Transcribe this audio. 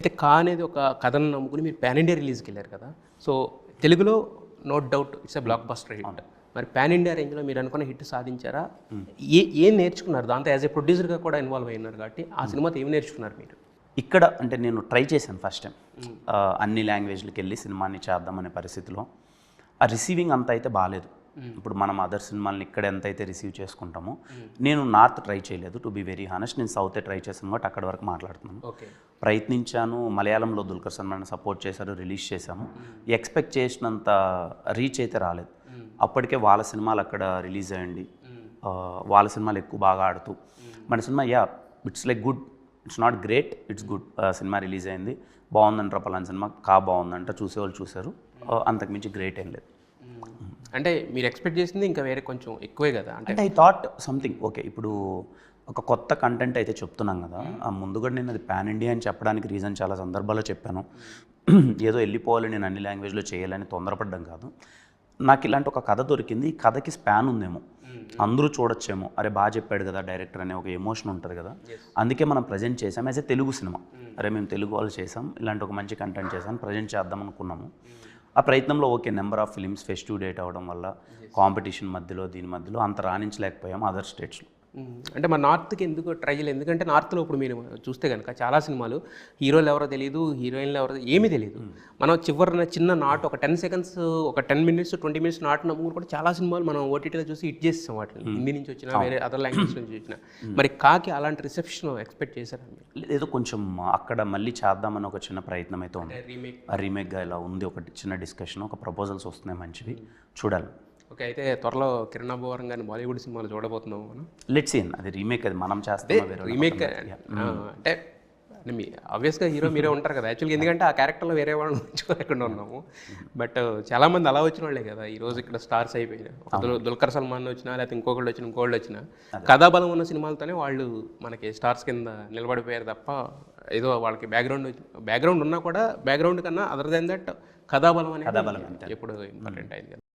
అయితే కా అనేది ఒక కథను నమ్ముకుని మీరు పాన్ ఇండియా రిలీజ్కి వెళ్ళారు కదా. సో తెలుగులో no doubt it's a blockbuster hit. మరి పాన్ ఇండియా రేంజ్లో మీరు అనుకున్న హిట్ సాధించారా? ఏం నేర్చుకున్నారు దాంతో? యాజ్ ఏ ప్రొడ్యూసర్గా కూడా ఇన్వాల్వ్ అయినారు కాబట్టి ఆ సినిమాతో ఏం నేర్చుకున్నారు మీరు? ఇక్కడ అంటే నేను ట్రై చేశాను ఫస్ట్ టైం అన్ని లాంగ్వేజ్లకి వెళ్ళి సినిమాని చేద్దామనే పరిస్థితిలో ఆ రిసీవింగ్ అంత అయితే బాగాలేదు. ఇప్పుడు మనం అదర్ సినిమాలని ఇక్కడ ఎంత అయితే రిసీవ్ చేసుకుంటామో నేను నార్త్ ట్రై చేయలేదు. టు బి వెరీ హానెస్ట్, నేను సౌతే ట్రై చేశాను కాబట్టి అక్కడి వరకు మాట్లాడుతున్నాను. ప్రయత్నించాను. మలయాళంలో దుల్కర్ సల్మాన్ సపోర్ట్ చేశారు, రిలీజ్ చేశాము. ఎక్స్పెక్ట్ చేసినంత రీచ్ అయితే రాలేదు. అప్పటికే వాళ్ళ సినిమాలు అక్కడ రిలీజ్ అయ్యండి, వాళ్ళ సినిమాలు ఎక్కువ బాగా ఆడుతూ మన cinema it's like good, it's not great, it's good. Cinema release అయింది, బాగుందంటారు పలానా సినిమా, బాగుందంట, చూసేవాళ్ళు చూశారు, అంతకుమించి గ్రేట్ ఏం లేదు. అంటే మీరు ఎక్స్పెక్ట్ చేసింది ఇంకా వేరే కొంచెం ఎక్కువే కదా. అంటే ఐ థాట్ సంథింగ్ ఓకే. ఇప్పుడు ఒక కొత్త కంటెంట్ అయితే చెప్తున్నాం కదా, ముందుగా నేను అది పాన్ ఇండియా అని చెప్పడానికి రీజన్ చాలా సందర్భాల్లో చెప్పాను. ఏదో వెళ్ళిపోవాలి, నేను అన్ని లాంగ్వేజ్లో చేయాలని తొందరపడ్డం కాదు. నాకు ఇలాంటి ఒక కథ దొరికింది, ఈ కథకి స్పాన్ ఉందేమో, అందరూ చూడొచ్చేమో, అరే బాగా చెప్పాడు కదా డైరెక్టర్ అనే ఒక ఎమోషన్ ఉంటుంది కదా, అందుకే మనం ప్రజెంట్ చేసాం యాజ్ ఏ తెలుగు సినిమా. అరే మేము తెలుగు వాళ్ళు చేసాం, ఇలాంటి ఒక మంచి కంటెంట్ చేసాం, ప్రజెంట్ చేద్దాం అనుకున్నాము. ఆ ప్రయత్నంలో okay number of films festive date అవ్వడం వల్ల కాంపిటీషన్ మధ్యలో దీని మధ్యలో అంత రాణించలేకపోయాము అదర్ స్టేట్స్లో. అంటే మన నార్త్కి ఎందుకు ట్రై చేయలేదు? ఎందుకంటే నార్త్లో ఇప్పుడు మీరు చూస్తే కనుక చాలా సినిమాలు హీరోలు ఎవరో తెలియదు, హీరోయిన్లు ఎవరో ఏమీ తెలియదు. మనం చివరిన చిన్న నాట్ ఒక 10 సెకండ్స్, ఒక 10 మినిట్స్ 20 మినిట్స్ నాట్ నమ్ముకుని కూడా చాలా సినిమాలు మనం ఓటీటీలో చూసి హిట్ చేస్తాం. వాటిని హిందీ నుంచి వచ్చినా వేరే అదర్ లాంగ్వేజ్ నుంచి వచ్చినా. మరి కాకి అలాంటి రిసెప్షన్ ఎక్స్పెక్ట్ చేశారా? ఏదో కొంచెం అక్కడ మళ్ళీ చేద్దామని ఒక చిన్న ప్రయత్నం అయితే ఉంది. రీమేక్గా ఇలా ఉంది, ఒక చిన్న డిస్కషన్, ఒక ప్రపోజల్స్ వస్తున్నాయి మంచివి, చూడాలి. ఓకే, అయితే త్వరలో కిరణ్ అబ్బవరం గారిని బాలీవుడ్ సినిమాలు చూడబోతున్నాము మనం. Let's see. అది రీమేక్, అది మనం చేస్తాం. రీమేక్ అంటే మీ ఆబ్వియస్గా హీరో మీరే ఉంటారు కదా యాక్చువల్గా, ఎందుకంటే ఆ క్యారెక్టర్లో వేరే వాళ్ళు ఉంచుకోలేకుండా ఉన్నాము. బట్ చాలామంది అలా వచ్చిన వాళ్ళే కదా ఈరోజు ఇక్కడ స్టార్స్ అయిపోయినా. దుల్కర్ సల్మాన్ వచ్చినా, లేకపోతే ఇంకోళ్ళు వచ్చినా కథాబలం ఉన్న సినిమాలతోనే వాళ్ళు మనకి స్టార్స్ కింద నిలబడిపోయారు తప్ప ఏదో వాళ్ళకి బ్యాక్గ్రౌండ్ ఉన్నా కూడా బ్యాక్గ్రౌండ్ కన్నా అదర్ దెన్ దట్ కథాబలం అనేది ఎప్పుడు ఇంపార్టెంట్ అయింది కదా.